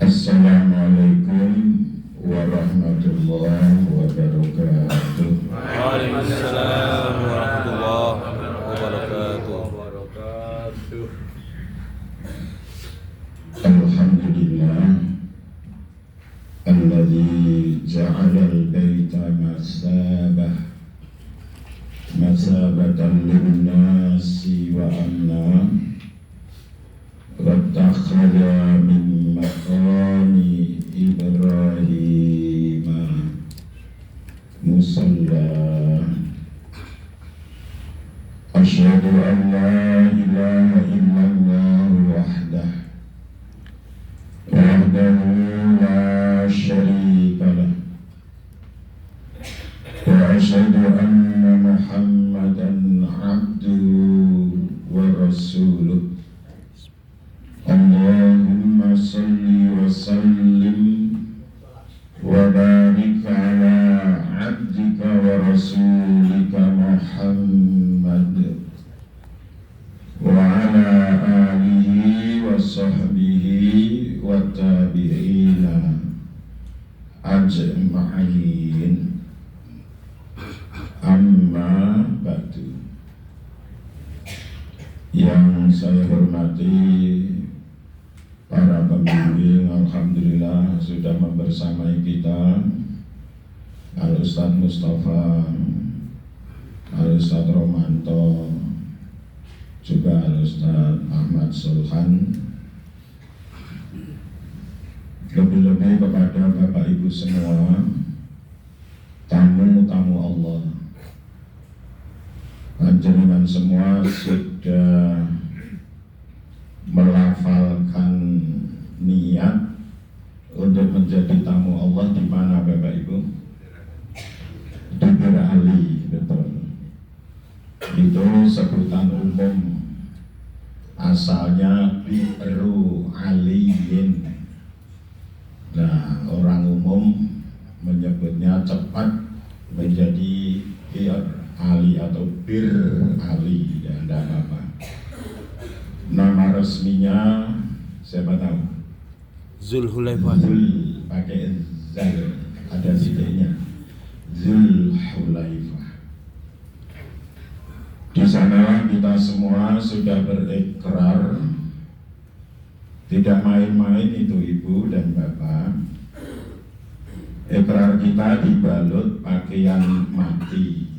Assalamualaikum warahmatullahi wabarakatuh. Waalaikumsalam warahmatullahi wabarakatuh. Alhamdulillah alladzi ja'ala al-baita masabatan lin-nasi wa amna wattakhadha min maqami Ibrahim musalla. Asyhadu an la ilaha illallah wahdahu la syarika lah wa asyhadu anna Muhammadan abduhu wa rasuluh. Allahumma salli wa sallim wa barik ala abdika wa rasulika Muhammad wa ala alihi wa sahbihi wa tabi'ina ajma'in. Amma ba'du. Yang saya hormati para pembimbing, alhamdulillah sudah membersamai kita Al-Ustadz Mustafa, Al-Ustadz Romanto, juga Al-Ustadz Ahmad Sulhan. Lebih-lebih kepada Bapak Ibu semua, tamu-tamu Allah, panjenengan semua sudah melafalkan niat untuk menjadi tamu Allah di mana Bapak Ibu? Di Bir Ali, betul. Itu sebutan umum, asalnya Biru Aliyin. Nah, orang umum menyebutnya cepat menjadi Bir Ali atau Bir Ali, ya tidak apa-apa. Nama resminya siapa tahu? Zulhulaifah. Zul pakai zal, ada titiknya. Zulhulaifah. Di sana kita semua sudah berikrar, tidak main-main itu Ibu dan Bapak. Ikrar kita dibalut pakaian mati.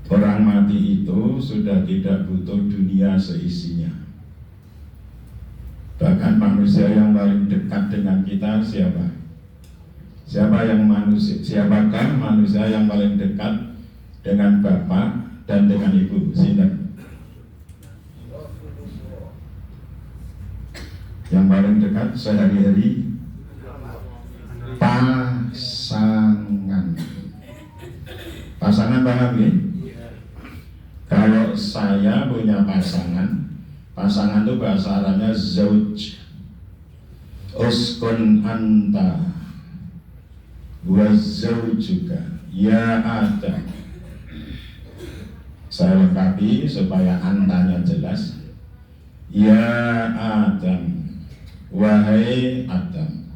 Orang mati itu sudah tidak butuh dunia seisinya. Bahkan manusia yang paling dekat dengan kita siapa? Siapakah manusia yang paling dekat dengan Bapak dan dengan Ibu? Sinten? Yang paling dekat sehari-hari? Pasangan. Pasangan paham ya? Kalau saya punya pasangan itu bahasa Arabnya zauj. Uskun anta wa zaujuka ya Adam. Saya lengkapi supaya antanya jelas. Ya Adam, wahai Adam.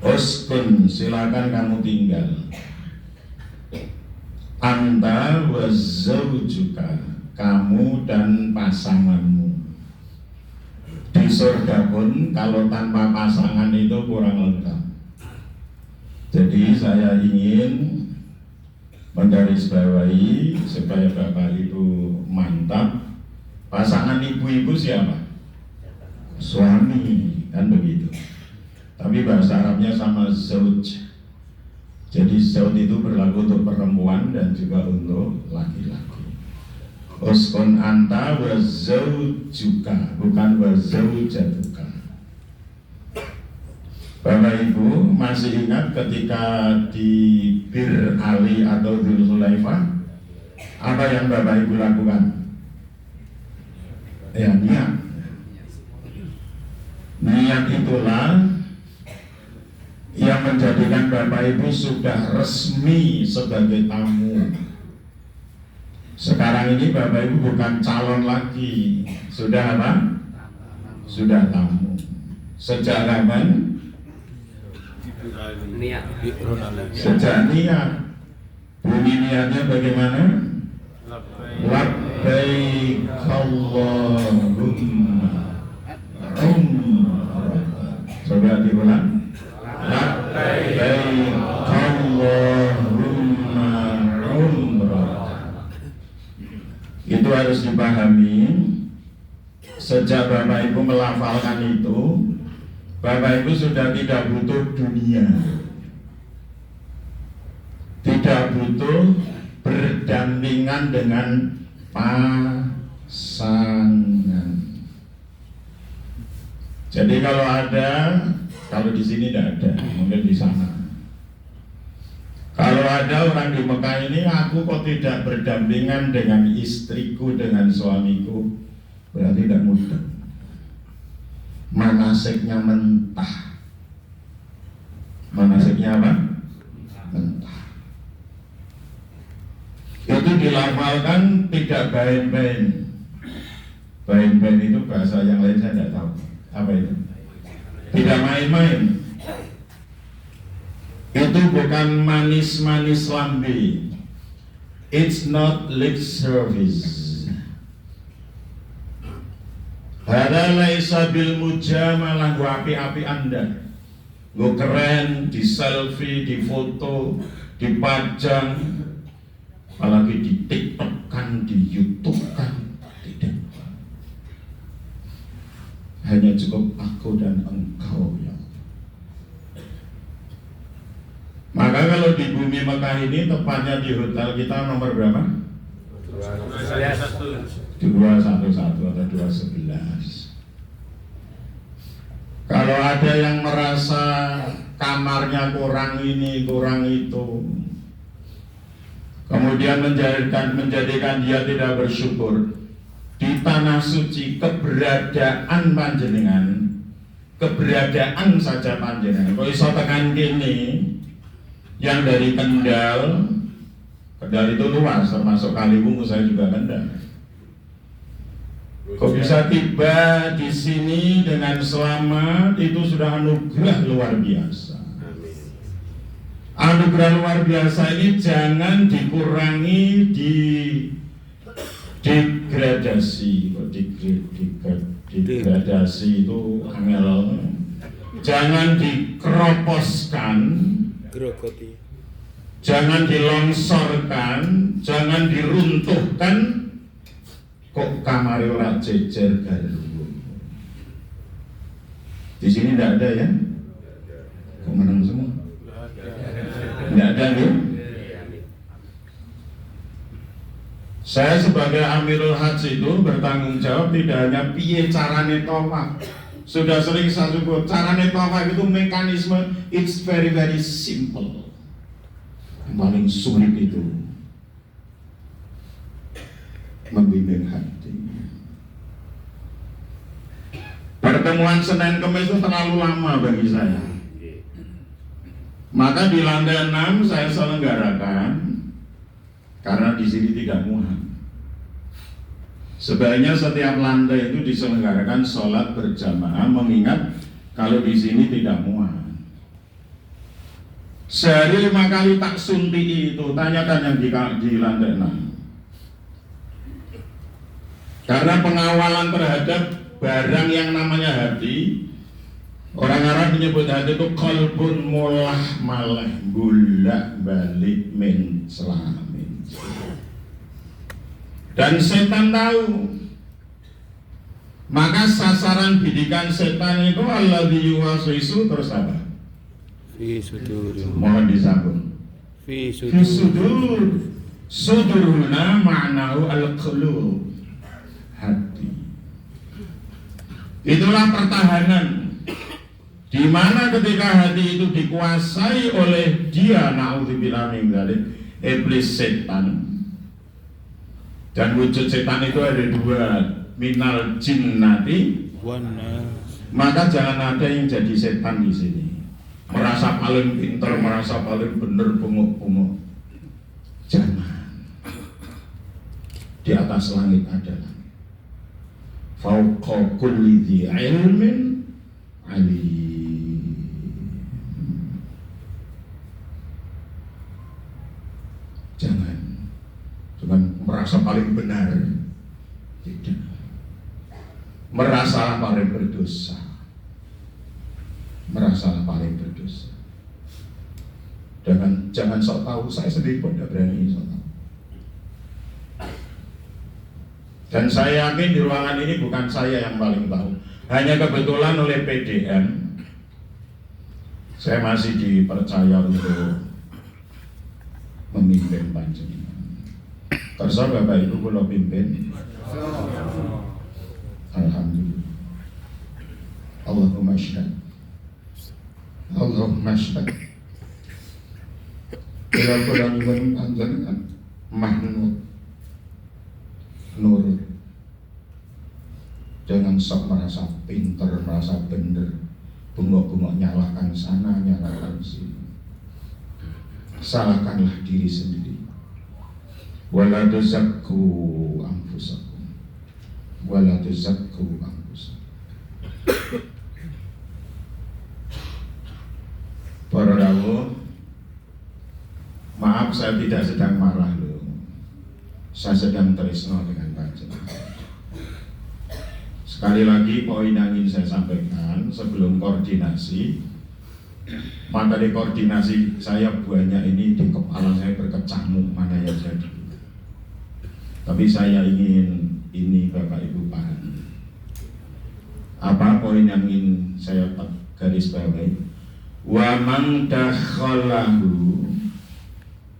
Uskun, silakan kamu tinggal. Anta wa zaujuka, kamu dan pasanganmu. Di surga pun kalau tanpa pasangan itu kurang lengkap. Jadi saya ingin menggarisbawahi supaya Bapak Ibu mantap. Pasangan ibu-ibu siapa? Suami, kan begitu. Tapi bahasa Arabnya sama zauj. Jadi zauj itu berlaku untuk perempuan dan juga untuk laki-laki. Uskun anta wa zaujuka, bukan wa zaujatuka. Bapak Ibu masih ingat ketika di Bir Ali atau Zulhulaifah, apa yang Bapak Ibu lakukan? Ya, niat. Niat itulah yang menjadikan Bapak Ibu sudah resmi sebagai tamu. Sekarang ini Bapak Ibu bukan calon lagi, sudah apa? Sudah tamu. Sejak kapan? Niat. Sejak niat. Bunyi niatnya bagaimana? Labbaik Allahumma umrah. Coba diulang. Labbaik Allahumma umrah. Itu harus dipahami. Sejak Bapak Ibu melafalkan itu, Bapak Ibu sudah tidak butuh dunia, tidak butuh berdampingan dengan pasangan. Jadi kalau di sini tidak ada, mungkin di sana. Kalau ada orang di Mekah ini, aku kok tidak berdampingan dengan istriku, dengan suamiku, berarti tidak mudah. Manasiknya mentah. Manasiknya apa? Mentah. Itu dilafalkan tidak bain-bain. Bain-bain itu bahasa yang lain saya tidak tahu. Apa itu? Tidak main-main. Itu bukan manis-manis lambe. It's not lip service. Hada laisa bil mujamalah, gua api-api Anda. Gua keren, di selfie, di foto, dipajang, apalagi di TikTok kan, di YouTube kan. Tidak. Hanya cukup aku dan engkau ya. Maka kalau di bumi Mekah ini, tepatnya di hotel kita nomor berapa? 211 atau 211. Kalau ada yang merasa kamarnya kurang ini, kurang itu, kemudian menjadikan dia tidak bersyukur, di tanah suci keberadaan panjenengan, keberadaan saja panjenengan. Kalau iso tekan kini, yang dari Kendal itu luas, termasuk Kaliwungu saya juga Kendal. Kok bisa tiba di sini dengan selamat, itu sudah anugerah luar biasa. Anugerah luar biasa ini jangan dikurangi di degradasi. Degradasi itu angel. Jangan dikeroposkan, jangan dilongsorkan, jangan diruntuhkan. Kok kamar ora jejer galuh. Di sini tidak ada ya? Kok menang semua? Tidak ada ya? Saya sebagai Amirul Haji itu bertanggung jawab tidak hanya piye carane tawaf. Sudah sering saya sebut, carane tawaf itu mekanisme, it's very very simple. Yang paling sulit itu membimbing hati. Pertemuan Senin Kemis itu terlalu lama bagi saya. Maka di lantai 6 saya selenggarakan, karena di sini tidak muat. Sebaiknya setiap lantai itu diselenggarakan sholat berjamaah, mengingat kalau di sini tidak muat. Sehari 5 kali tak sunti itu, tanyakan yang di lantai 6. Karena pengawalan terhadap barang yang namanya hati, orang Arab menyebut hati itu qalbun mulah malah, bolak balik min selamin. Dan setan tahu. Maka sasaran bidikan setan itu alladzi yuwaswisu, terus apa? Fi sudur. Mohon disambung. Fi sudur. Suduruna ma'nahu al-qulub, hati. Itulah pertahanan, di mana ketika hati itu dikuasai oleh dia, naudzubillah min dzalik, iblis, setan. Dan wujud setan itu ada dua, minal jinnati wana. Maka jangan ada yang jadi setan di sini, merasa paling pintar, merasa paling benar, bunguk-bunguk. Jangan. Di atas langit ada langit. Fauqa kulli dzi ilmin alim. Jangan merasa paling benar, tidak. Merasa paling berdosa, Jangan sok tahu. Saya sendiri pun tidak berani sok tahu. Dan saya yakin di ruangan ini bukan saya yang paling tahu. Hanya kebetulan oleh PDM saya masih dipercaya untuk memimpin panjenengan. Kersa Bapak Ibu kula pimpin. Alhamdulillah. Allahumma syahid. Allahumma syahid. Kula nyuwun panjenengan manut nurut. Jangan sok merasa pinter, merasa bener, bengok-bengok nyalakan sana, nyalakan sini. Salahkanlah diri sendiri. Wala tuzakku anfusakum. Wala tuzakku anfusakum. Para rawuh, maaf saya tidak sedang marah loh. Saya sedang tresno dengan panjenengan. Sekali lagi poin yang ingin saya sampaikan sebelum koordinasi. Maka di koordinasi saya banyak ini di kepala saya berkecamuk mana yang jadi. Tapi saya ingin ini Bapak Ibu paham. Apa poin yang ingin saya garis bawahi? Wa man dakhalahu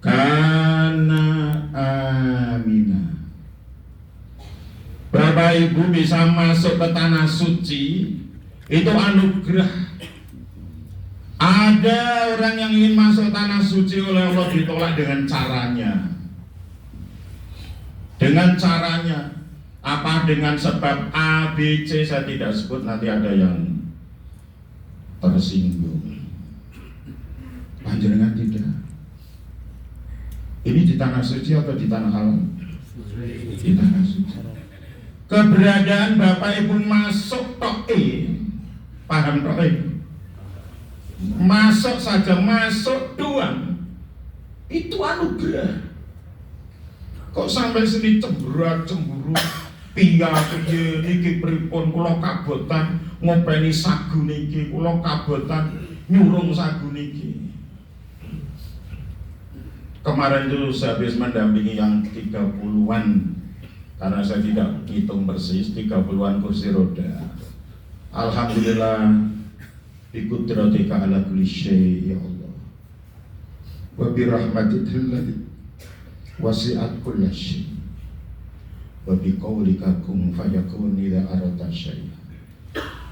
kana amina. Bapak Ibu bisa masuk ke tanah suci itu anugerah. Ada orang yang ingin masuk tanah suci oleh Allah ditolak dengan caranya. Dengan caranya apa? Dengan sebab A, B, C saya tidak sebut, nanti ada yang tersinggung. Panjenengan tidak. Ini di tanah suci atau di tanah halal? Di tanah suci. Keberadaan Bapak Ibu masuk to'e, paham to'e? Masuk saja, masuk doang, itu anugerah. Kok sampai sini cemburu, piye niki pripun kula kabotan ngopeni sagu niki, kula kabotan nyurung sagu niki. Kemarin itu saya habis mendampingi yang 30-an, karena saya tidak hitung persis, 30-an kursi roda. Alhamdulillah biqudratika ala kulli syai' ya Allah. Wa bi rahmatika allati wasi'at kulla syai'. Wa bi qaulika kun fayakun idza arata syai'.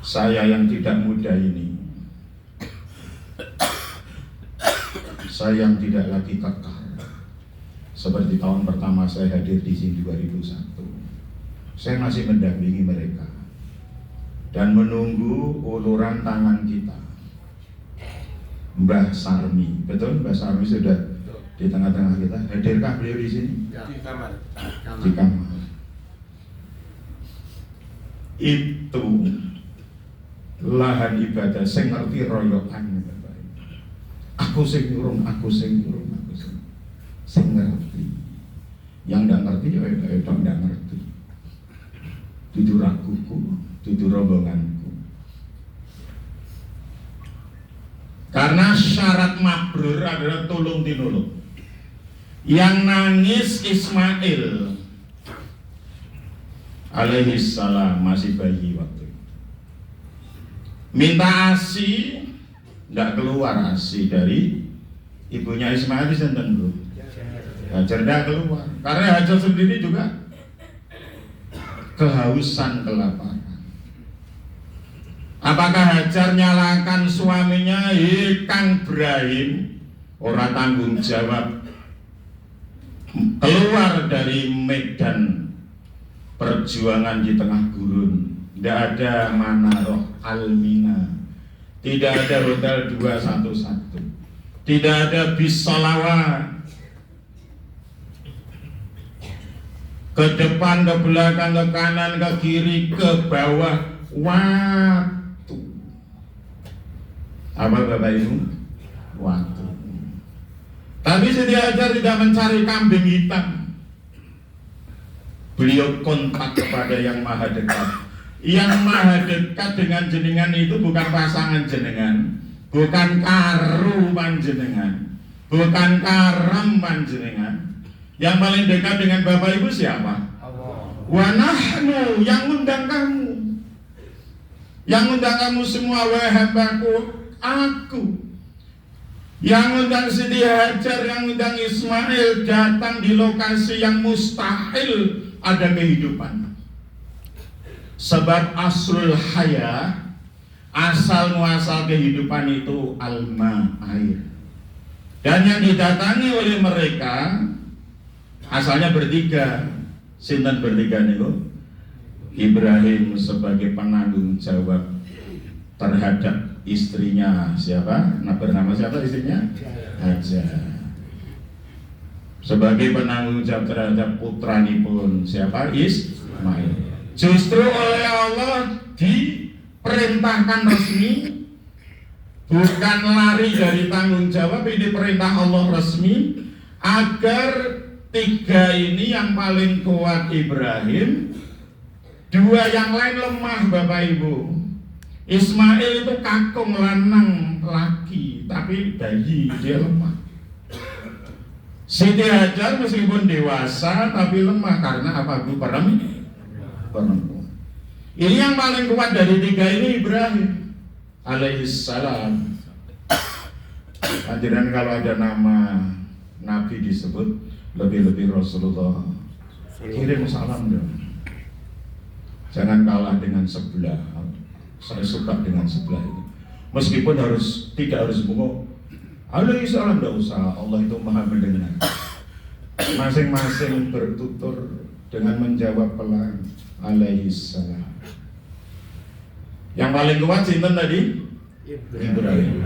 Saya yang tidak muda ini, saya yang tidak lagi kekal. Seperti tahun pertama saya hadir di sini 2001. Saya masih mendampingi mereka dan menunggu uluran tangan kita. Mbah Sarmi, betul Mbah Sarmi sudah di tengah-tengah kita. Hadirkah beliau di sini? Di kamar. Di kamar. Itu lahan ibadah sing ngerti royokan. Aku sing nyurung, aku sing ngerti. Yang nggak ngerti ya nggak ngerti. Dudu raguku, dudu rombonganku. Karena syarat mabrur adalah tulung tinulung. Yang nangis Ismail alaihi salam, masih bayi waktu itu. Minta ASI, nggak keluar ASI dari ibunya Ismail, bisa tentu. Hajar tidak keluar, karena Hajar sendiri juga kehausan, kelaparan. Apakah Hajar nyalakan suaminya? Kang Ibrahim ora tanggung jawab, keluar dari medan perjuangan di tengah gurun. Tidak ada Manaroh Almina, tidak ada Hotel 211, tidak ada bis sholawat. Ke depan, ke belakang, ke kanan, ke kiri, ke bawah, waktu Apa Bapak Ibu? Waktu. Tapi Siti Hajar tidak mencari kambing hitam. Beliau kontak kepada yang maha dekat. Yang maha dekat dengan jenengan itu bukan pasangan jenengan, bukan karu panjenengan, bukan karam panjenengan. Yang paling dekat dengan Bapak Ibu siapa? Wa nahnu, yang undang kamu. Yang undang kamu semua wahabaku, aku. Yang undang Siti Hajar, yang undang Ismail datang di lokasi yang mustahil ada kehidupan. Sebab aslul haya, asal muasal kehidupan itu alma, air. Dan yang didatangi oleh mereka asalnya bertiga. Sinten bertiga niku? Ibrahim sebagai penanggung jawab terhadap istrinya siapa? Nah, bernama siapa istrinya? Hajar. Sebagai penanggung jawab terhadap putranipun siapa? Ismail. Justru oleh Allah diperintahkan resmi, bukan lari dari tanggung jawab, ini perintah Allah resmi agar tiga ini yang paling kuat Ibrahim, dua yang lain lemah Bapak Ibu. Ismail itu kakung lanang laki, tapi bayi, dia lemah. Siti Hajar meskipun dewasa tapi lemah karena apa Bu? Perempuan. Ini yang paling kuat dari tiga ini Ibrahim alaihissalam. Panjenengan kalau ada nama Nabi disebut, lebih-lebih Rasulullah, kirim salam dong. Jangan kalah dengan sebelah. Saya suka dengan sebelah itu. Meskipun tidak harus ngomong alaihissalam, tidak usah. Allah itu maha mendengar. Masing-masing bertutur dengan menjawab pelan alaihissalam. Yang paling kuat sinten tadi? Ibrahim.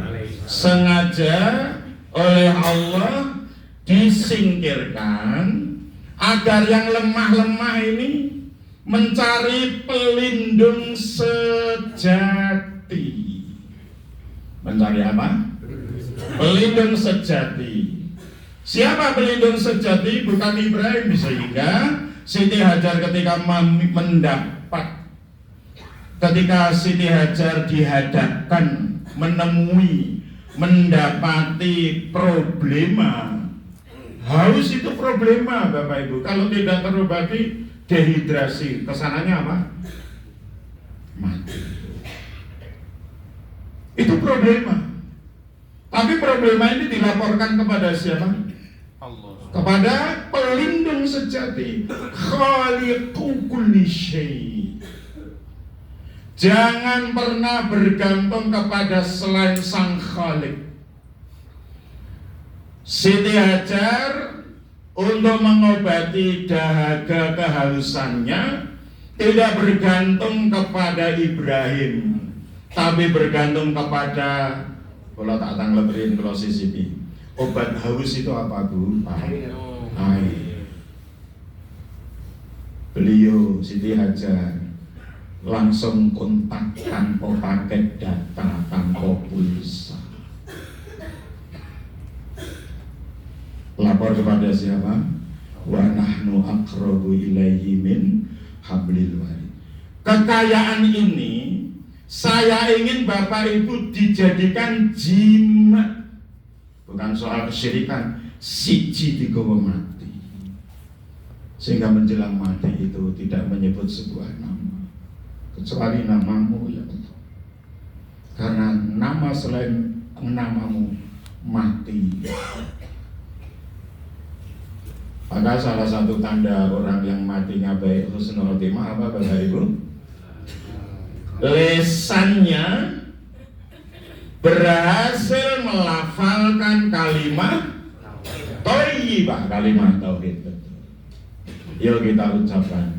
Sengaja oleh Allah disingkirkan agar yang lemah-lemah ini mencari pelindung sejati. Mencari apa? Pelindung sejati. Siapa pelindung sejati? Bukan Ibrahim. Sehingga Siti Hajar ketika mendapat, ketika Siti Hajar dihadapkan, menemui, mendapati problema. Haus itu problema Bapak Ibu. Kalau tidak terobati, dehidrasi. Kesananya apa? Mati. Itu problema. Tapi problema ini dilaporkan kepada siapa? Allah. Kepada pelindung sejati, khaliqu kulli syai'. Jangan pernah bergantung kepada selain sang khaliq. Siti Hajar untuk mengobati dahaga kehausannya tidak bergantung kepada Ibrahim, tapi bergantung kepada, kalau tak tangleperin kalau sisipi. Obat haus itu apa Bu? Air. Beliau Siti Hajar langsung kontak tanpa paket data, tanpa pulsa. Lapor kepada siapa? Wa nahnu aqrabu ilaihi min hablil warid. Kekayaan ini saya ingin Bapak Ibu dijadikan jimat. Bukan soal kesyirikan, siji digawa mati. Sehingga menjelang mati itu tidak menyebut sebuah nama, kecuali namamu ya Allah. Karena nama selain namamu mati. Maka salah satu tanda orang yang matinya baik husnul khotimah apa Bapak Ibu? Lesannya berhasil melafalkan kalimat thayyibah, kalimat tauhid. Yuk kita ucapkan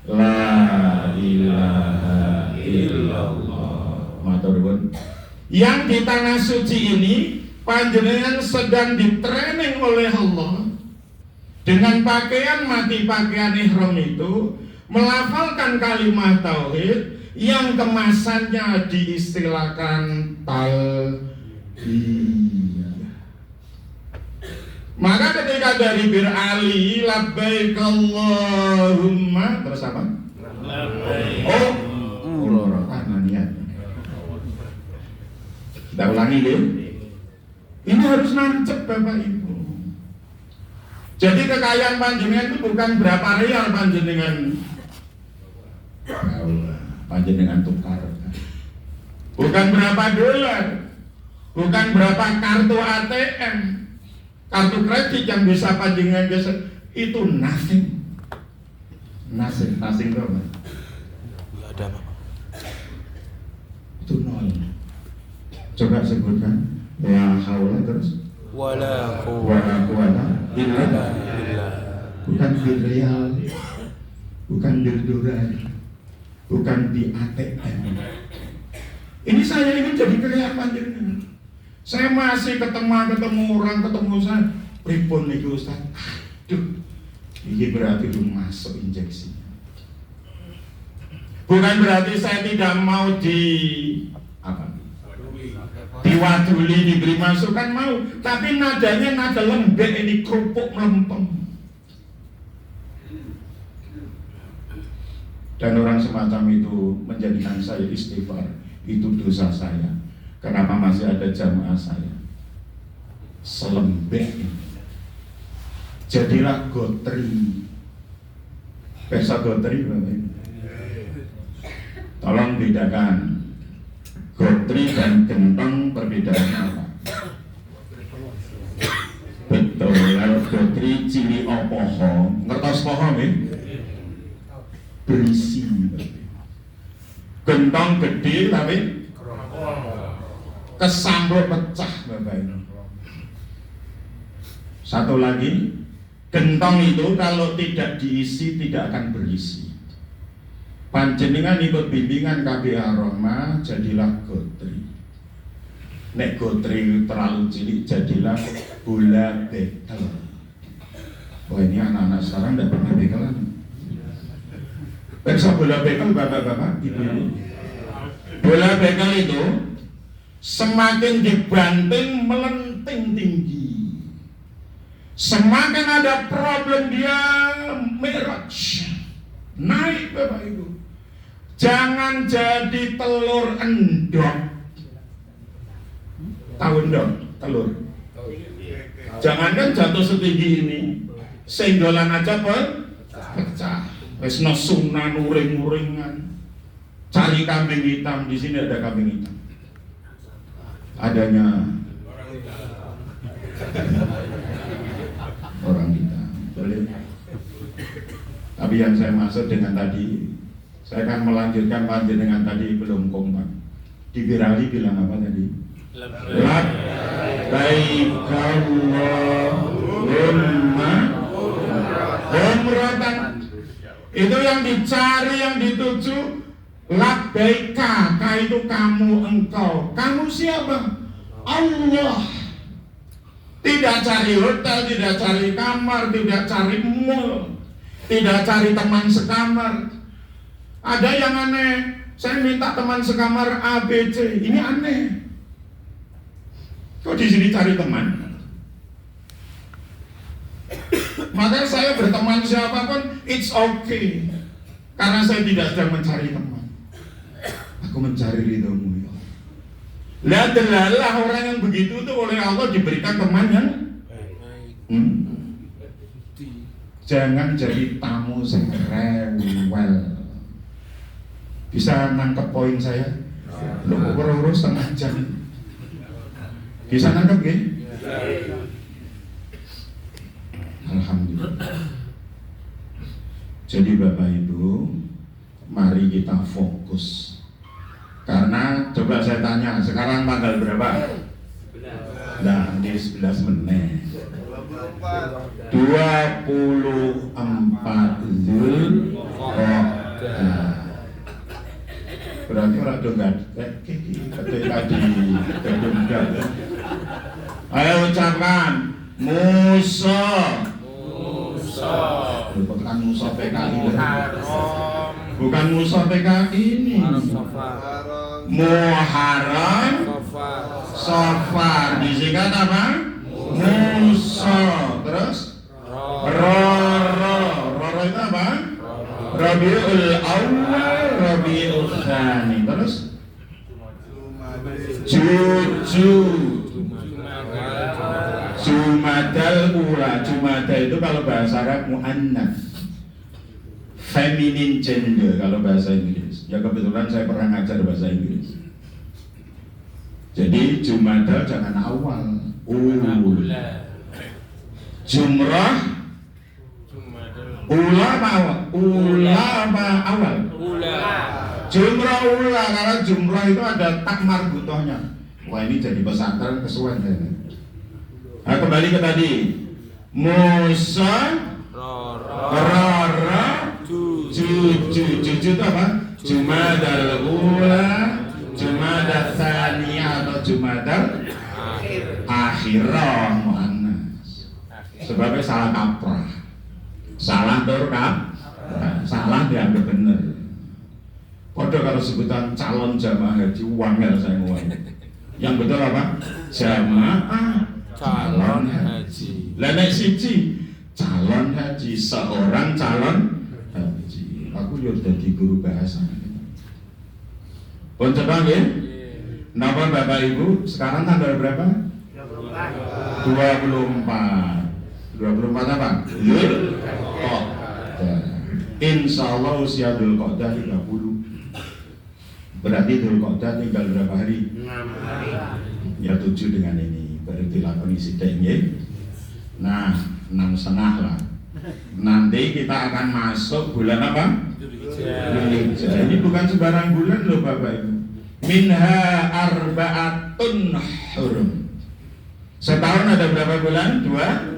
la ilaha illallah. Matur nuwun. Yang di tanah suci ini panjenengan sedang ditraining oleh Allah dengan pakaian mati, pakaian ihram itu, melafalkan kalimat tauhid yang kemasannya diistilahkan talbiyah. Maka ketika dari Bir Ali, labbaik Allahumma, terus apa? Oh, umroh niat. Kita ulangi ya. Ini harus nancep Bapak Ibu. Jadi kekayaan panjenengan itu bukan berapa real panjenengan tukar. Bukan berapa dolar. Bukan berapa kartu ATM, kartu kredit yang bisa panjenengan geser. Itu nothing. Nothing itu apa? Nggak ada apa. Itu nol. Coba sebutkan. Ya haula terus. Wala quwwata illa billah. Bukan di real, bukan di dolar, bukan di ATM. Ini saya ingin jadi kelihatan panjenengan. Saya masih ketemu orang, ketemu saya. Pripun niku Ustaz? Aduh, ini berarti belum masuk injeksi. Bukan berarti saya tidak mau diwaduli, diberi masukan, mau, tapi nadanya nada lembek, ini kerupuk melempem. Dan orang semacam itu menjadikan saya istighfar, itu dosa saya. Kenapa masih ada jamaah saya? Selembek ini. Jadilah gotri. Pesa gotri, tolong bedakan gotri dan gentong, perbedaannya apa? Betul, kalau gotri cili opoho, ngertos poho ya? Berisi. Gentong gede tapi kesambut pecah Bapak Ibu. Satu lagi, gentong itu kalau tidak diisi tidak akan berisi. Panjenengan ikut bimbingan KBA Roma, jadilah gotri. Nek gotri terlalu cilik, jadilah bola bekel. Wah, ini anak-anak sekarang tidak pernah bekelan. Persa bola bekel bapak-bapak, ibu-ibu. Bola bekel itu semakin dibanting melenting tinggi. Semakin ada problem dia meraj, naik Bapak Ibu. Jangan jadi telur endok. Tahu endok? Telur. Jangankan jatuh setinggi ini, senggolan aja pecah. Wes nesunan uring-uringan. Cari kambing hitam, di sini ada kambing hitam. Adanya orang hitam. Boleh. Tapi yang saya maksud dengan tadi, saya akan melanjutkan panjenengan tadi belum kompak. Di Birali bilang apa tadi? Labbaik Allahumma umratan. Itu yang dicari, yang dituju. Labbaika, itu kamu, engkau. Kamu siapa? Allah. Tidak cari hotel, tidak cari kamar, tidak cari mall, tidak cari teman sekamar. Ada yang aneh, saya minta teman sekamar ABC, ini aneh. Kok di sini cari teman? Maka saya berteman siapapun, it's okay. Karena saya tidak sedang mencari teman. Aku mencari ridhomu ya Allah. Lihatlah orang yang begitu itu oleh Allah diberikan teman yang jangan jadi tamu yang rewel. Bisa nangkep poin saya? Lu urus setengah jam. Bisa nangkep ya? Alhamdulillah. Jadi Bapak Ibu, mari kita fokus. Karena coba saya tanya, sekarang tanggal berapa? Nah, ini 11 menit. 24 Zulqa'dah. Berarti orang donggat ketika di gedung. Ayo ucapkan Musa. Bukan Musa PKI. bukan Musa PKI ini. Muharram Safar disingkat apa? Musa. Terus Roro itu apa? Rabiul Awal, Rabiul Tsani. Terus Jumadal Ula. Jumadal itu kalau bahasa Arab muannats, feminine gender kalau bahasa Inggris. Ya kebetulan saya pernah ngajar bahasa Inggris. Jadi Jumadal jangan awal. Jumrah Ula apa awal? Ula apa awal? Jumrah ula, karena jumrah itu ada tak marbutohnya. Wah ini jadi pesantren kesuwen ya. Nah kembali ke tadi. Musa Rara Juju itu apa? Jumadal ula, Jumadal tsaniyah atau Jumadal akhirah muannas. Sebabnya salah kaprah. Salah dorkap, salah dianggap benar. Padahal kalau sebutan calon jamaah haji wangel saya ngomong. Yang betul apa? Jamaah calon haji. Lah nek siji calon haji, seorang calon haji. Aku yo dadi guru bahasa. Pun coba nggih. Napa Bapak Ibu sekarang tanggal berapa? 24. 24 apa? Insyaallah usia Dzul Qa'dah 30. Berarti Dzul Qa'dah tinggal berapa hari? 6 hari. Ya 7 dengan ini. Baru dilakoni sithik nggih. Nah, 6,5 lah. Nanti kita akan masuk bulan apa? Dzulhijjah. Ini bukan sembarang bulan loh Bapak Ibu. Minha arba'atun hurum. Setahun ada berapa bulan? 12.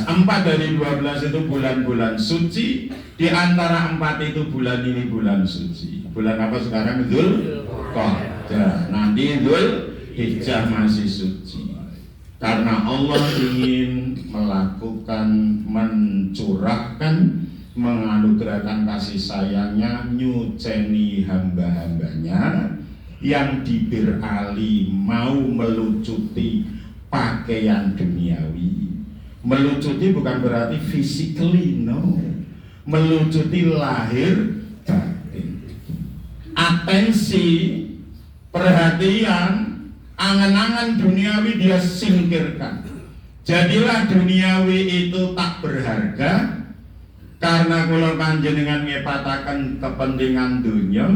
4 dari 12 itu bulan-bulan suci. Di antara 4 itu bulan ini bulan suci. Bulan apa sekarang? Dzul Qa'dah. Nanti Dzulhijjah masih suci. Karena Allah ingin melakukan, mencurahkan, menganugerahkan kasih sayangnya, nyuceni hamba-hambanya yang dibirali mau melucuti pakaian duniawi. Melucuti bukan berarti physically, no. Melucuti lahir batin. Atensi, perhatian, angan-angan duniawi dia singkirkan. Jadilah duniawi itu tak berharga. Karena kula panjenengan ngepataken kepentingan dunia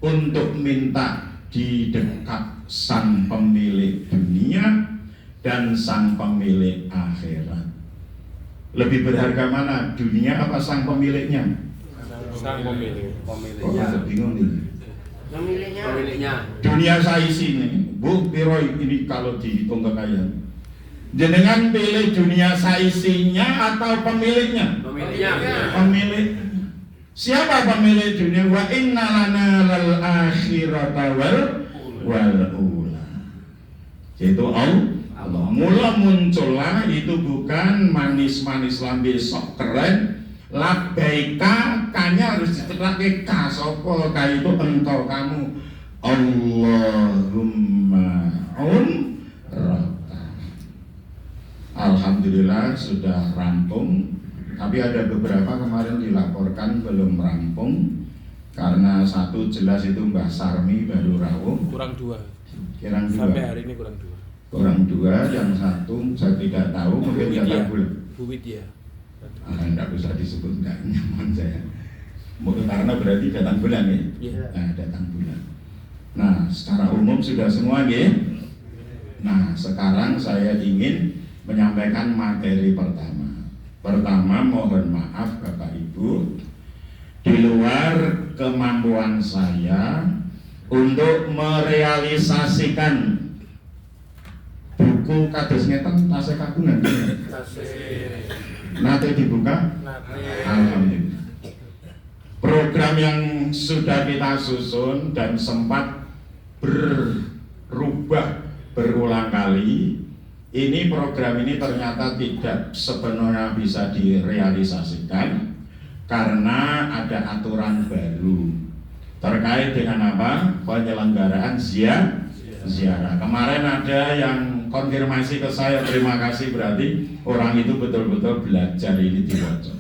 untuk minta di dekat sang pemilik dunia dan sang pemilik akhirat. Lebih berharga mana? Dunia apa sang pemiliknya? Sang pemilik. Kok ada bingung nih? Pemiliknya. Dunia saya sini, Bu Piroi ini kalau dihitung kekayaan. Jenengan pilih dunia saisinya atau pemiliknya? Pemilik. Siapa pemilik dunia? Wa inna lana lal akhirata wal ula. Yaitu Allah. Mula muncullah itu bukan manis-manis lambe sok keren. Labbaika kanya harus diterakake ka sapa ka itu engkau kamu. Allahumma Alhamdulillah sudah rampung, tapi ada beberapa kemarin dilaporkan belum rampung karena satu jelas itu Mbah Sarmi baru rawuh. Kurang 2. Kurang 2. Sampai hari ini kurang 2. Kurang 2, yang satu saya tidak tahu mungkin datang bulan. Bu Widya. Enggak usah disebut, enggak nyaman saya. Mungkin karena berarti datang bulan ya. Iya. Nah, datang bulan. Nah, secara umum sudah semua ya. Nah, sekarang saya ingin menyampaikan materi pertama. Pertama, mohon maaf Bapak Ibu, di luar kemampuan saya untuk merealisasikan buku kados ngeten tasih kagungan. Nanti dibuka. Alhamdulillah. Program yang sudah kita susun dan sempat berubah berulang kali. Ini program ini ternyata tidak sepenuhnya bisa direalisasikan karena ada aturan baru terkait dengan apa? Penyelenggaraan ziarah. Kemarin ada yang konfirmasi ke saya, terima kasih, berarti orang itu betul-betul belajar ini diwaca.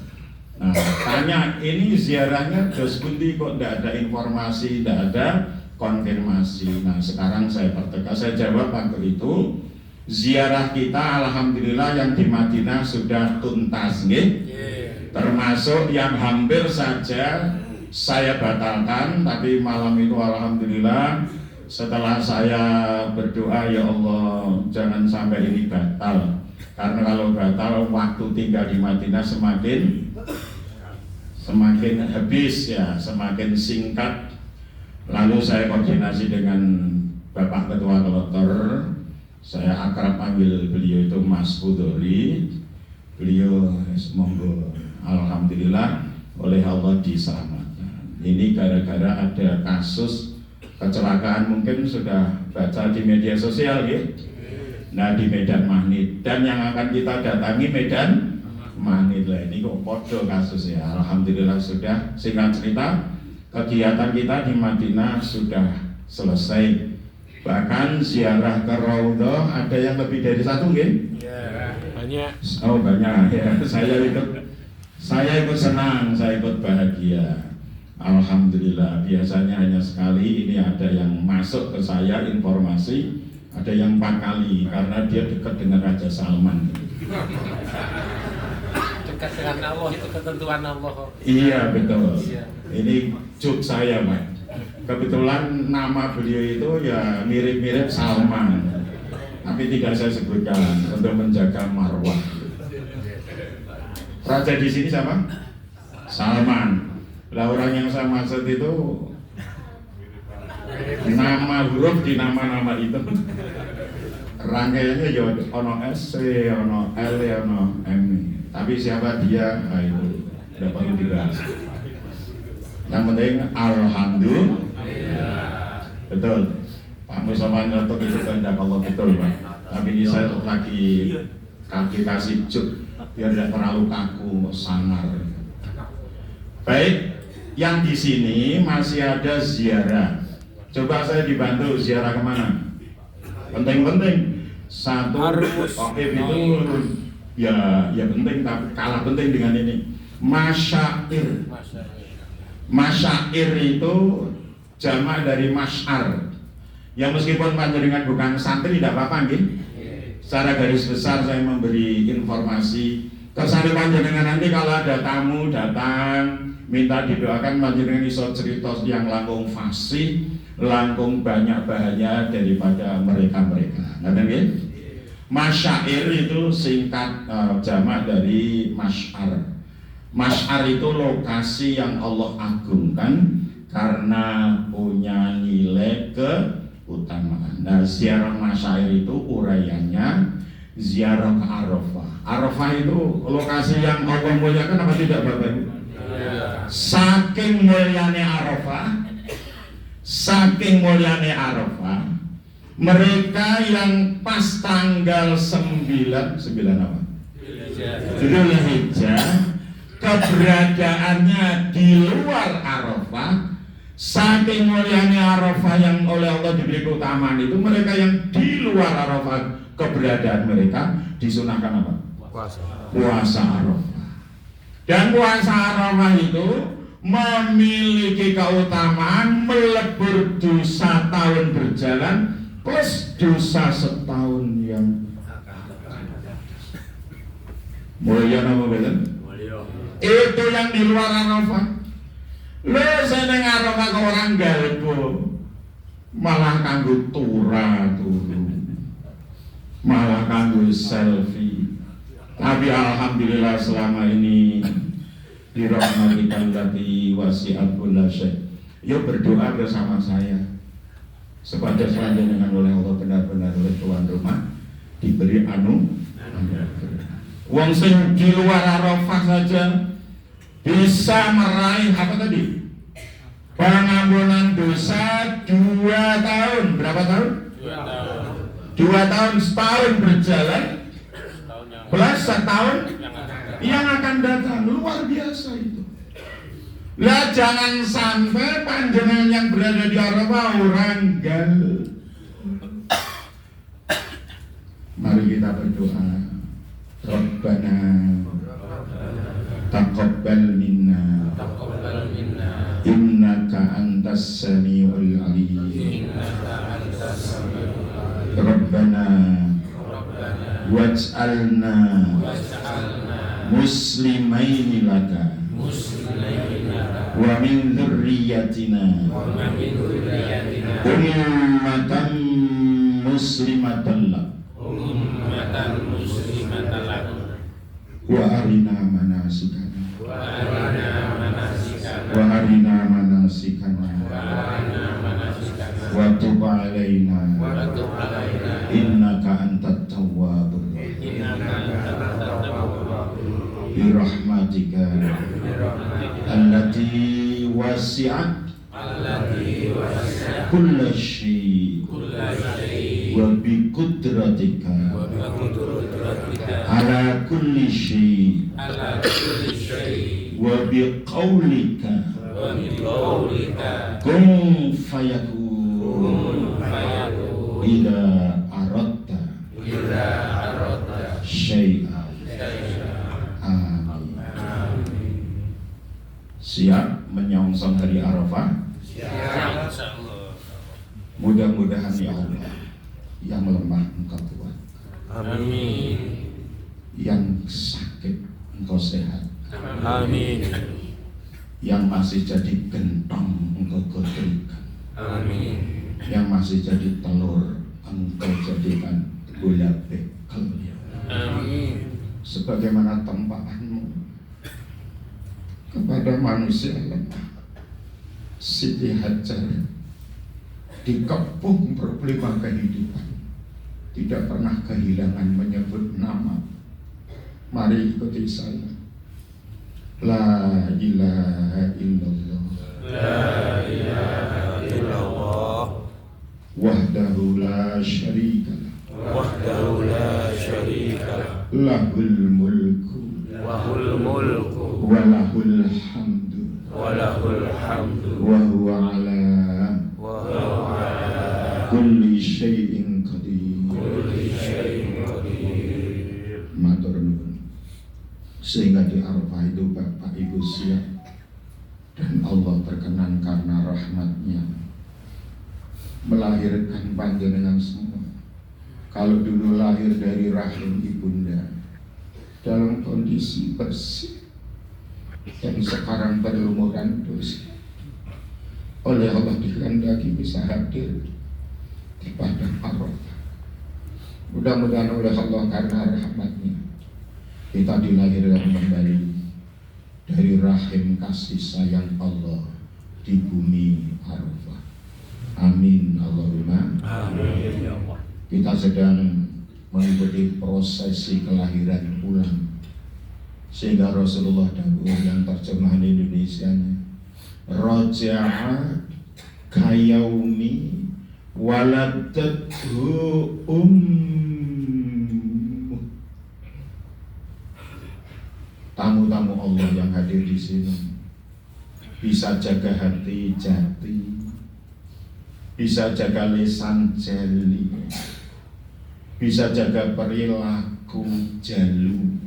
Nah, tanya ini ziarahnya dos pundi kok tidak ada informasi, tidak ada konfirmasi. Nah, sekarang saya pertegas, saya jawab waktu itu, ziarah kita alhamdulillah yang di Madinah sudah tuntas, nggih. Termasuk yang hampir saja saya batalkan, tapi malam itu alhamdulillah setelah saya berdoa, ya Allah jangan sampai ini batal, karena kalau batal waktu tinggal di Madinah semakin habis ya, semakin singkat. Lalu saya koordinasi dengan Bapak Ketua Kloter, saya akrab panggil beliau itu Mas Hudori. Beliau monggo, alhamdulillah oleh Allah diselamatkan. Ini gara-gara ada kasus kecelakaan, mungkin sudah baca di media sosial ya. Nah, di Medan Magnit, dan yang akan kita datangi Medan Magnit lah. Ini kok podo kasus ya. Alhamdulillah sudah. Singkat cerita, kegiatan kita di Madinah sudah selesai. Bahkan ziarah ke Raudhah ada yang lebih dari satu, nggih? Ya, banyak. Oh, banyak ya. Saya ikut senang, saya ikut bahagia. Alhamdulillah. Biasanya hanya sekali, ini ada yang masuk ke saya informasi, ada yang 4 kali karena dia dekat dengan Raja Salman. Dekat dengan Allah itu ketentuan Allah. Iya, betul. Iya. Ini joke saya, Pak. Kebetulan nama beliau itu ya mirip-mirip Salman, tapi tidak saya sebutkan untuk menjaga marwah. Raja di sini siapa? Salman. Lah orang yang saya maksud itu nama huruf di nama-nama itu rangkaiannya ya ono S, ono L, ono M. Tapi siapa dia? Nah, itu tidak perlu dibahas. Yang penting alhamdulillah. Betul. Pak Musawan Nyotok itu kehendak Allah, betul Pak. Tapi ini saya lagi kasih juk biar tidak terlalu kaku, sangar. Baik, yang di sini masih ada ziarah. Coba saya dibantu ziarah kemana? Penting-penting. Satu, Taif itu ya penting, tapi kalah penting dengan ini. Masyair. Masyair itu jamak dari masyar. Ya meskipun panjenengan bukan santri tidak apa-apa nggih. Secara garis besar saya memberi informasi. Kersane panjenengan nanti kalau ada tamu datang minta didoakan, panjenengan iso cerita yang langkung fasih, langkung banyak bahaya daripada mereka-mereka. Ngoten nggih? Masyair itu singkat jamak dari masyar. Masyar itu lokasi yang Allah agungkan karena punya nilai keutamaan. Nah, ziarah masyair itu uraiannya ziarah ke Arafah. Arafah itu lokasi yang Allah muliakan apa tidak, Bapak Ibu? Saking muliane Arafah, mereka yang pas tanggal 9 apa? Dzulhijjah, keberadaannya di luar Arafah. Saking muliane Arafah yang oleh Allah diberi keutamaan itu, mereka yang di luar Arafah keberadaan mereka disunahkan apa? Puasa Arafah. Dan puasa Arafah itu memiliki keutamaan melebur dosa tahun berjalan plus dosa setahun yang mulia apa betul? Itu yang di luar Arafah. Lo seneng Arafah ke orang galbo malah kanggo turu, malah kanggo selfie. Tapi alhamdulillah selama ini dirahmatikan lagi wasiat kulla syai'. Yo berdoa bersama saya supaya selanjutnya oleh Allah benar-benar oleh tuan rumah diberi wong sing di luar Arafah saja bisa meraih apa tadi? Pengampunan dosa 2 tahun. Berapa tahun? 2 tahun, setahun berjalan plus setahun yang akan datang. Luar biasa itu. Lah jangan sampai panjenengan yang berada di Arafah orang gal. Mari kita berdoa. Rabbana taqabbal minna innaka antas samiul alim. Rabbana waj'alna muslimaini laka wa min dzurriyyatina ummatan muslimatan lak wa arina manasikana wa tub alaina innaka antat tawwabur bi rahmatika allati wasi'at kulla syai' wa bi qudratika ala kulli syai' wa bi qaulika kun fayakun ila aradta syai'an. Amin. Siap menyongsong hari Arafah? Siap, insyaallah. Mudah-mudahan ya Allah, yang lemah engkau kuat, Amin. yang sakit engkau sehat, Amin. yang masih jadi gentong engkau godongkan, Amin. yang masih jadi telur engkau jadikan gula bekel, Amin. sebagaimana tempaanmu kepada manusia lemah. Siti Hajar dikepung problema kehidupan, tidak pernah kehilangan menyebut nama. Mari ikuti saya. La ilaha illallah, La ilaha illallah wahdahu la syarikalah, wahdahu la syarika lahul mulku lahul mulku wa lahul hamdu wa lahul hamdu wa huwa ala wa huwa ala kulli syai'in qadir. kulli syai'in qadir. Matur nuwun. Sehingga di Arafah itu Bapak Ibu siap, dan Allah berkenan karena rahmatnya melahirkan panjenengan semua. Kalau dulu lahir dari rahim ibunda dalam kondisi bersih, dan sekarang berlumuran dosa, oleh Allah dikehendaki bisa hadir di padang Arafah. Mudah-mudahan oleh Allah karena rahmatnya kita dilahirkan kembali dari rahim kasih sayang Allah di bumi Arafah. Amin Allahumma Amin ya Allah. Kita sedang mengikuti prosesi kelahiran ulang, sehingga Rasulullah dawuh yang terjemahan Indonesianya, Raja'a kayaumi waladathu Tamu-tamu Allah yang hadir di sini bisa jaga hati jati, bisa jaga lisan jeli, bisa jaga perilaku jalu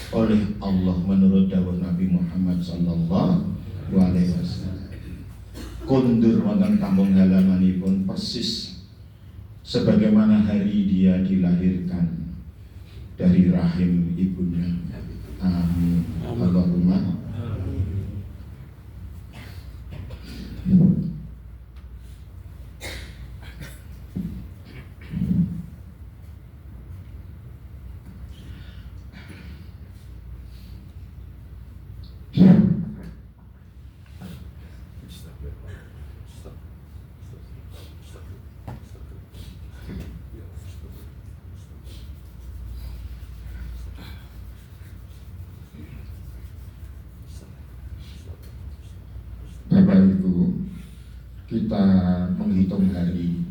oleh Allah menurut dawuh Nabi Muhammad sallallahu alaihi wasallam. Kundur wonten kampung halamanipun persis sebagaimana hari dia dilahirkan dari rahim ibunya. Amin. Allahumma. Bapak Ibu, kita menghitung hari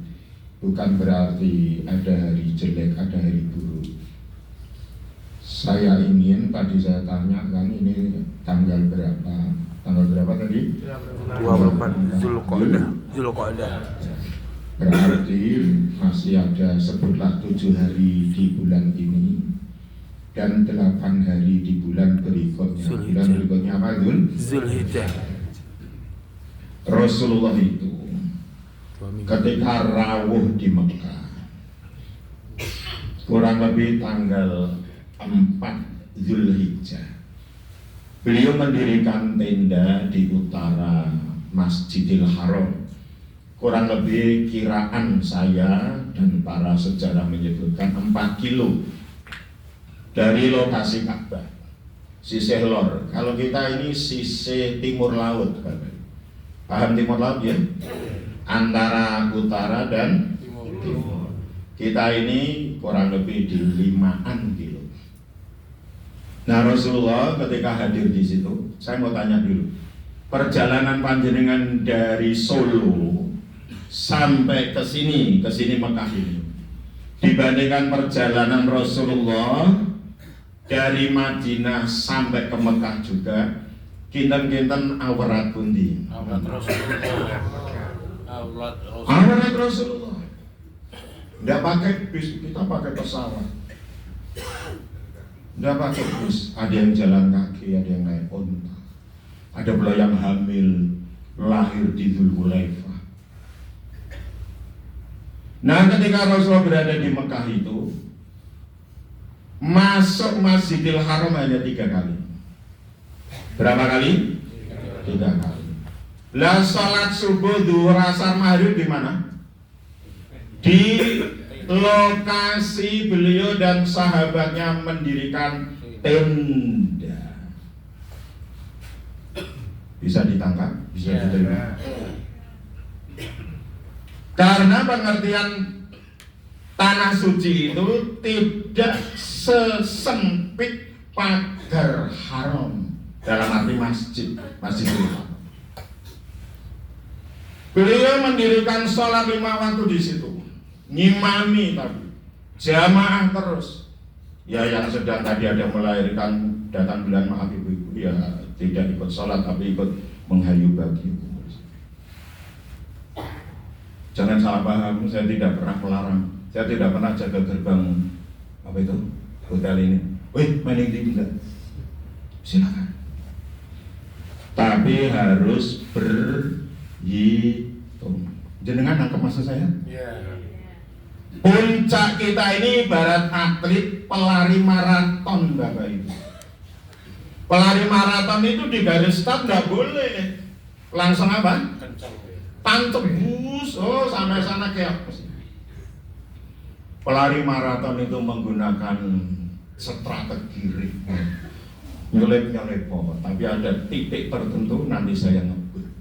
bukan berarti ada hari jelek, ada hari buruk. Saya ingin, tadi saya tanya kan ini tanggal berapa? Tanggal berapa tadi? 24 Zulqa'dah. Berarti masih ada sebutlah 7 hari di bulan ini dan 8 hari di bulan berikutnya. Bulan berikutnya apa itu? Zulhijjah. Rasulullah itu ketika rawuh di Mekah kurang lebih tanggal 4 Zulhijjah, beliau mendirikan tenda di utara Masjidil Haram. Kurang lebih kiraan saya dan para sejarah menyebutkan 4 kilo dari lokasi Ka'bah, sisih lor. Kalau kita ini sisih timur laut, paham timur laut ya? Antara utara dan timur. Kita ini kurang lebih di 5 kilo. Nah, Rasulullah ketika hadir di situ, saya mau tanya dulu, perjalanan panjenengan dari Solo sampai ke sini Mekah ini, dibandingkan perjalanan Rasulullah dari Madinah sampai ke Mekah juga, kinten-kinten awrat pundi? Awrat Rasulullah. Awrat Rasulullah. Tidak pakai bis, kita pakai pesawat. Tidak pakai bus, ada yang jalan kaki, ada yang naik onta. Ada pula yang hamil, lahir di Dzulhulaifah. Nah, ketika Rasulullah berada di Mekah itu, masuk Masjidil Haram hanya 3 kali. Berapa kali? 3 kali. Lah sholat subuh, zuhur, asar, maghrib di mana? Di lokasi beliau dan sahabatnya mendirikan tenda. Bisa ditangkap? Bisa diterima? Karena pengertian tanah suci itu tidak sesempit pagar haram dalam arti masjidil haram. Beliau mendirikan sholat 5 waktu di situ, ngimami tapi jamaah terus. Ya, yang sedang tadi ada melahirkan datang bulan maaf ibu-ibu ya tidak ikut sholat tapi ikut menghayu bagi. Jangan salah paham, saya tidak pernah melarang, saya tidak pernah jaga gerbang apa itu hotel ini. Wih, main ini enggak? Silakan. Tapi harus berhitung. Jenengan nangkep maksud saya? Puncak kita ini ibarat atlet pelari maraton, Bapak Ibu. Pelari maraton itu di garis start nggak boleh langsung apa? Tantebus, sampai sana kayak apa sih? Pelari maraton itu menggunakan strategi nyelip pohon, tapi ada titik tertentu nanti saya ngebut.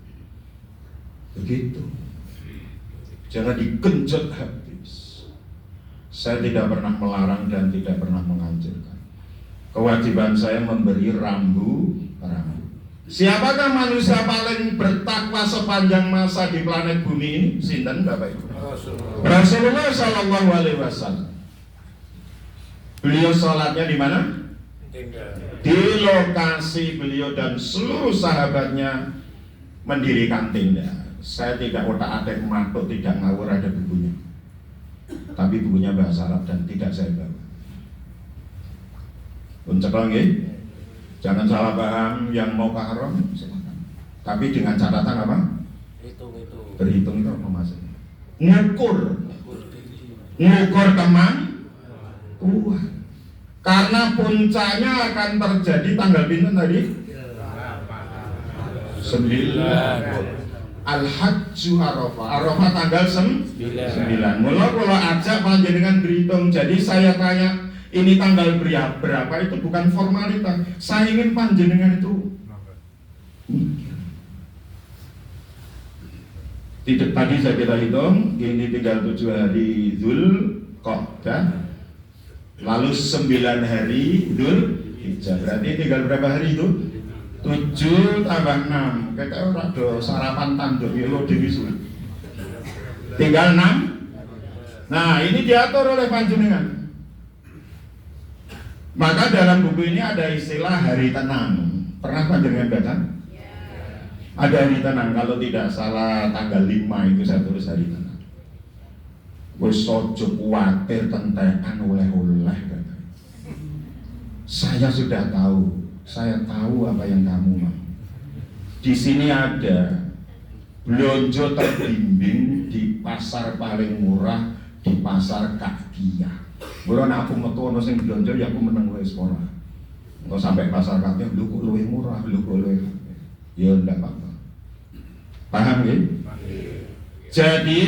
Begitu. Jangan digenjot habis. Saya tidak pernah melarang dan tidak pernah menganjurkan. Kewajiban saya memberi rambu. Siapakah manusia paling bertakwa sepanjang masa di planet bumi ini? Sinten Bapak Ibu? Rasulullah Shallallahu Alaihi Wasallam. Beliau sholatnya di mana? Di lokasi beliau dan seluruh sahabatnya mendirikan tenda. Saya tidak otak-atik matuk, tidak ngawur, ada bukunya. Tapi bukunya bahasa Arab dan tidak saya bawa. Uncek lagi. Jangan salah paham, yang mau ke haram silakan. Tapi dengan catatan apa? Berhitung itu apa maksudnya? Ngukur kemampuan. Karena puncaknya akan terjadi tanggal pinten tadi? 9. Al-Hajju Arafah. Arafah tanggal 9. Mula kalau ajak panjenengan berhitung. Jadi saya tanya, ini tanggal berapa itu bukan formalitas. Saya ingin panjenengan itu tidak. Tadi saya kita hitung, ini tinggal 7 hari Zulqa'dah, lalu 9 hari Dzulhijjah. Berarti tinggal berapa hari itu? 7 tambah 6. Kita ora do sarapan tanduk lo dewi sulit. Tinggal 6. Nah, ini diatur oleh panjenengan. Maka dalam buku ini ada istilah hari tenang. Pernah panjenengan baca? Ada hari tenang, kalau tidak salah tanggal 5 itu saya tulis hari tenang. Wis ojo kuwatir tentekan oleh-oleh. Saya sudah tahu, saya tahu apa yang kamu mau. Di sini ada belanja terbimbing di pasar paling murah, di pasar Kakia. Mula nek aku metu ana sing belanja ya aku meneng wae sekolah. Engko sampai pasar Kakia lho kok luwih murah, lho kok luwih. Ya ndak apa-apa. Paham ya? Jadi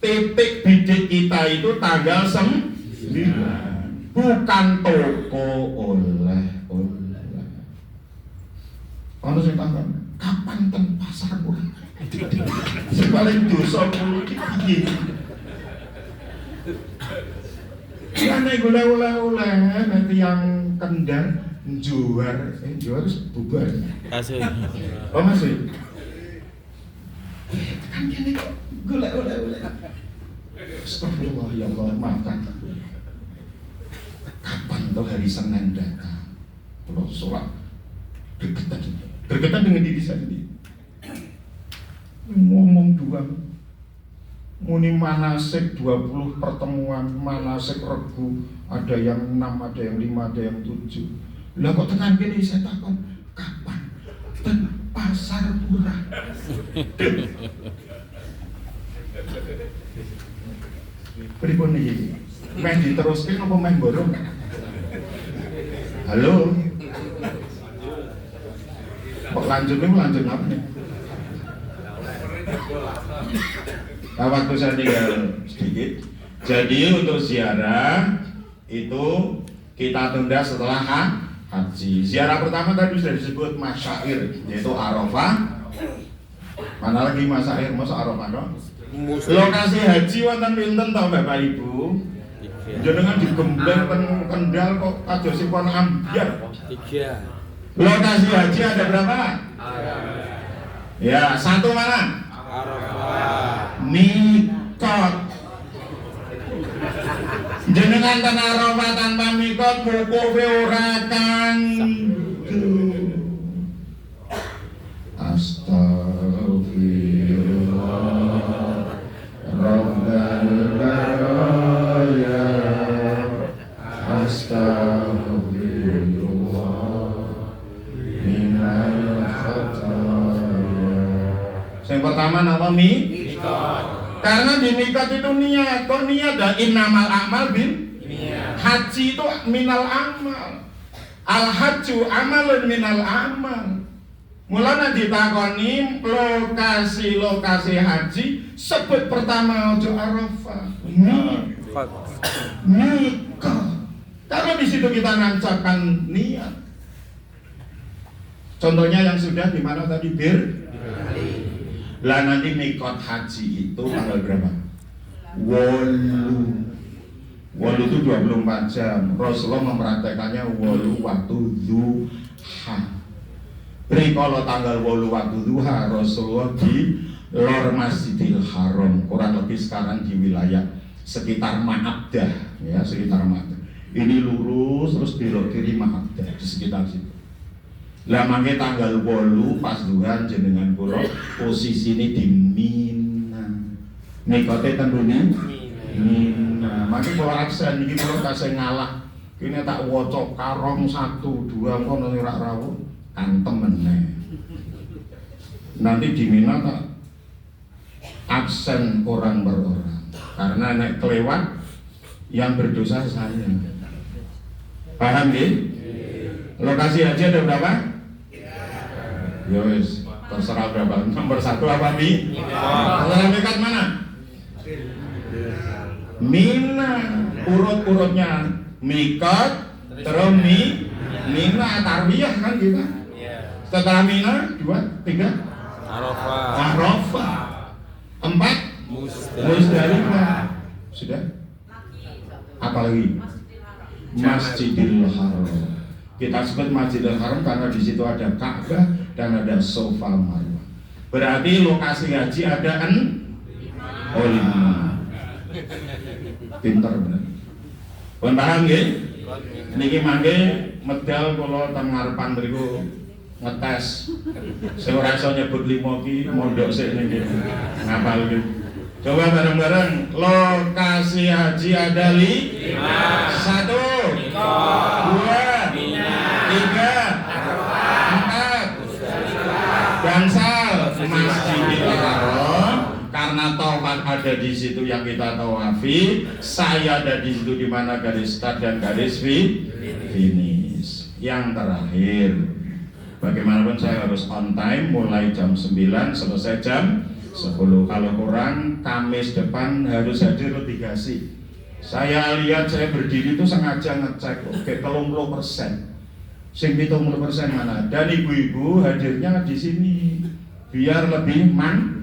titik bidik kita itu tanggal 9. Bukan toko oleh-oleh. Ono sing tambah, kapan ten pasar murah? Sing paling dosa kuwi iki. Karena gula oleh-oleh nanti yang Kendal juar harus bubar. Masih. Oh masih. Kan gini gula oleh-oleh. Astagfirullah ya Allah, maafkan. Kapan tuh hari Senin datang? Kalau sholat bergetar dengan diri sendiri. Ngomong doang. Muni manasik 20 pertemuan, manasik regu, ada yang 6, ada yang 5, ada yang 7. Lah kok tekan gini saya takut, kapan? Dan pasar murah. Pripun iki? Meh diteruske apa meh borong? Halo. Kok lanjut apa nih? Nah, waktu saya tinggal sedikit. Jadi untuk ziarah itu kita tunda setelah haji. Ziarah pertama tadi sudah disebut masyair, yaitu Arafah. Mana lagi masyair, masa Arafah dong? Lokasi haji wonten pinten to Bapak Ibu? Jenengan digembleng ten Kendal kok kadosipun ambyar. 3. Lokasi haji ada berapa? Ya, satu mana? Arafah. Mikot. Jenengan ten Arafah tanpa mikot wukufe ora kanggo. Astagfirullah Rabbal baraya. Astagfirullah minal khataya. Yang pertama nama mikot. Karena di mikot itu niat. Kok niat dah innamal a'mal bin niat. Haji itu minal amal. Al hajju amalun minal amal. Mulanya ditakoni lokasi haji, sebut pertama ojo Arafah. Mikot. Kalau di situ kita nancapkan niat. Contohnya yang sudah di mana tadi lah nanti mikot haji itu tanggal berapa? 8 itu 24 jam. Rasulullah mempraktekannya 8 waktu duha. Rikala tanggal 8 waktu duha Rasulullah di lor Masjidil Haram, kurang lebih sekarang di wilayah sekitar Ma'abdah, ya sekitar Ma'abdah. Ini lurus terus belok kiri Ma'abdah di sekitar situ. Lah mangke tanggal 8 pas duha jenengan kula posisi ini di Mina. Mikote ten Mina. Mangke kula absen iki kula kasih ngalah. Kene tak waca karong 1 2 ngono ora rawuh kantem meneh. Nanti di Mina tak absen orang per orang. Karena nek kelewat yang berdosa saya. Paham nggih? Lokasi haji ada berapa? Ya wis, terserah berapa. Nomor 1 apa Mi? Kalau dekat mana? Mina. Urut-urutnya Mikot, terus Mina, Tarwiyah kan kita. Setelah Mina, 2, 3 Arafah. 4 Musdalifah. Sudah? Apa lagi? Masjidil Haram. Kita sebut Masjidil Haram karena di situ ada Ka'bah dan ada Safa Marwah. Berarti lokasi haji ada 5. Pintar benar. Paham nggih? Niki mangke medal kula teng ngarepan mriku ngetes. Sing ora iso nyebut 5 ki mondok sik niki. Ngapal iki. Coba bareng-bareng. Lokasi haji ada 5. 1 2 3 4 Bangsal Masjidil Haram. Karena tawaf ada di situ yang kita tawafi, saya ada di situ di mana garis start dan garis finish. Yang terakhir, bagaimanapun saya harus on time, mulai jam 9 selesai jam 10. Kalau kurang, Kamis depan harus hadir litigasi. Saya lihat saya berdiri itu sengaja ngecek, oke 30%. Sing 70% mana? Dan ibu-ibu hadirnya di sini biar lebih mantap.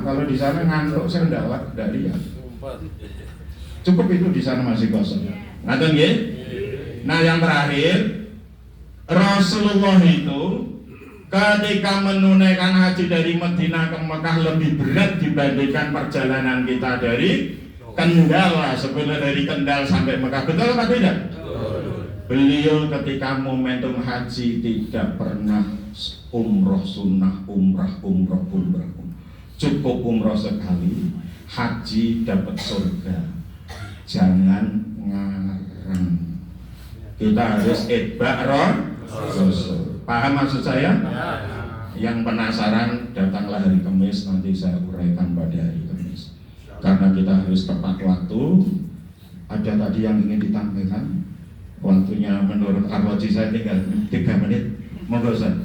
Kalau di sana ngantuk saya enggak lihat. Cukup itu di sana masih kosong. Ngaten nggih? Nah, yang terakhir, Rasulullah itu ketika menunaikan haji dari Madinah ke Mekah lebih berat dibandingkan perjalanan kita dari Kendal. Sebenarnya dari Kendal sampai Mekah, betul apa tidak? Beliau ketika momentum haji tidak pernah umroh sunnah, umrah. Cukup umroh sekali, haji dapat surga. Jangan ngarang. Kita harus itba' Rasul. Paham maksud saya? Yang penasaran datanglah hari Kamis, nanti saya uraikan pada hari Kamis. Karena kita harus tepat waktu. Ada tadi yang ingin ditampilkan. Waktunya menurut arloji saya tinggal 3 menit. Monggo Ustaz.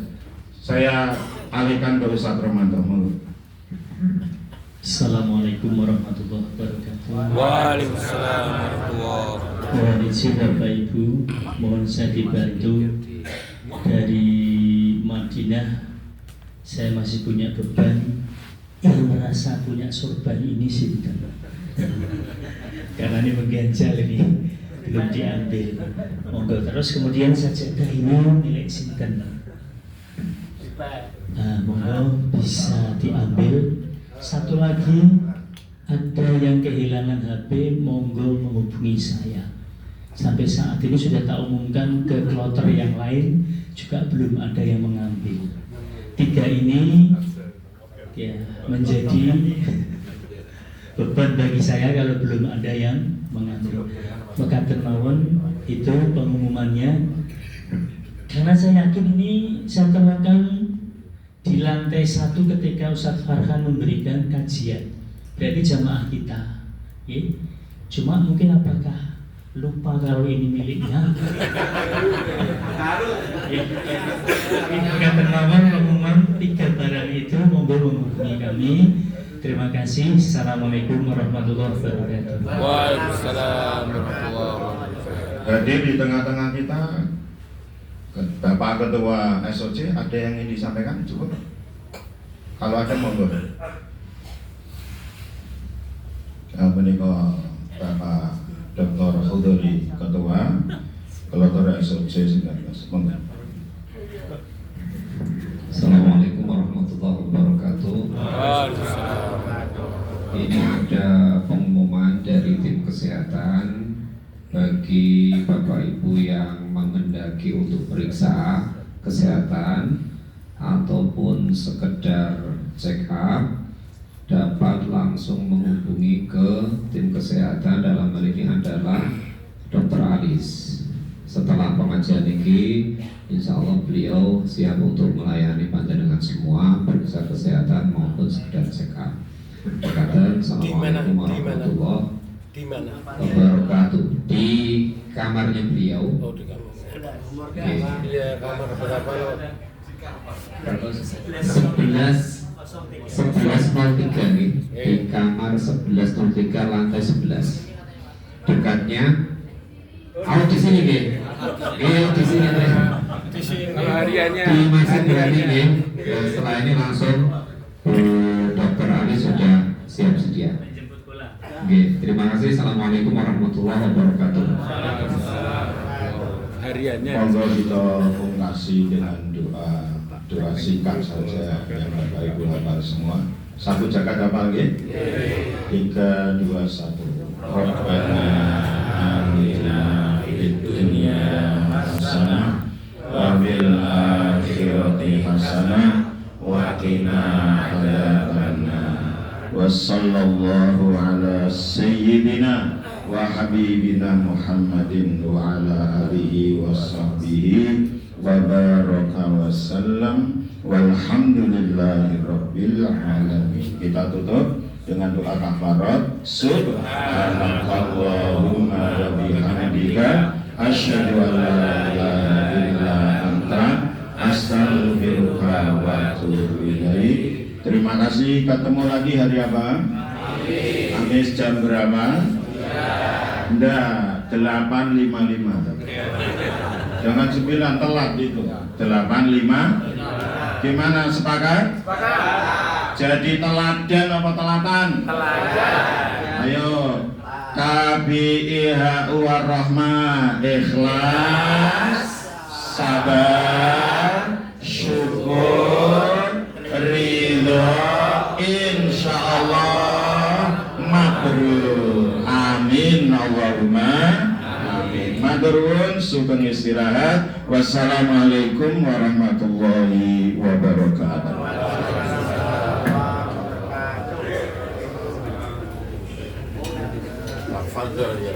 Saya alihkan ke Ustaz Romanto. Monggo. Assalamualaikum warahmatullahi wabarakatuh. Waalaikumsalam warahmatullahi wabarakatuh. Mohon izin Bapak Ibu, mohon saya dibantu dari Madinah. Saya masih punya beban. Yang merasa punya sorban ini sih karena ini mengganjal ini belum diambil. Monggo terus kemudian sajadah ini milik sinten. Monggo bisa diambil. Satu lagi, ada yang kehilangan HP, monggo menghubungi saya. Sampai saat ini sudah tak umumkan ke kloter yang lain, juga belum ada yang mengambil. 3 ini ya menjadi beban bagi saya kalau belum ada yang mengambil. Maka termawon itu pengumumannya. Karena saya yakin ini saya temukan di lantai 1 ketika Ustadz Farhan memberikan kajian. Berarti jamaah kita ya. Cuma mungkin apakah lupa kalau ini miliknya ya. Maka termawon pengumuman 3 barang itu monggo menghubungi kami. Terima kasih. Assalamualaikum warahmatullahi wabarakatuh. Waalaikumsalam warahmatullahi wabarakatuh. Hadir di tengah-tengah kita Bapak Ketua SOC, ada yang ingin disampaikan? Cukup? Kalau ada monggo. Menika Bapak Dr. Khudori Ketua Kloter SOC 19. Monggo. Assalamualaikum warahmatullahi wabarakatuh. Ini ada pengumuman dari tim kesehatan bagi Bapak Ibu yang menghendaki untuk periksa kesehatan ataupun sekedar check up, dapat langsung menghubungi ke tim kesehatan. Dalam hal ini adalah Dr. Alis. Setelah pengajian ini, insya Allah beliau siap untuk melayani panjenengan semua, periksa kesehatan maupun sekedar check up. Assalamualaikum warahmatullahi wabarakatuh. Di kamarnya beliau. Oh, di kamar. Oke. Iya, kamar berapa lo? 1103 nih, di kamar 1103 lantai 11. Dekatnya. Oh, di sini nih. Di sini nih. Di sini. Kalau hariannya. Di Masjid Berani nih. Setelah ini langsung Dr. Ali sudah siap sedia. Oke, terima kasih. Assalamualaikum warahmatullahi wabarakatuh. Hariannya. Monggo kita pungkasi dengan doa singkat saja yang Bapak Ibu hafal semua. Satu jagat hafal nggih? 3, 2, 1. Rabbana atina fid hasanah wa qina adzabannar. Wa sallallahu ala sayyidina wa habibina Muhammadin wa ala alihi wa sahbihi wa baraka wa sallam walhamdulillahi rabbil alamin. Kita tutup dengan doa kafarat. Subhanakallahumma wa bihamdika asyhadu an la ilaha illa anta astaghfiruka wa atubu ilaik. Terima kasih, ketemu lagi hari apa? Kamis jam berapa? Enggak, 8.55. Jangan 9, telat itu. 8.5. Gimana, sepakat? Sepakat. Jadi teladan apa telatan? Teladan. Ayo. KBIHU Ar-Rahmah, ikhlas, sabar, syukur, ridho, insyaallah mabrur. Amin Allahumma amin. Maturun, sugeng istirahat. Wassalamualaikum warahmatullahi wabarakatuh. Fadhal ya.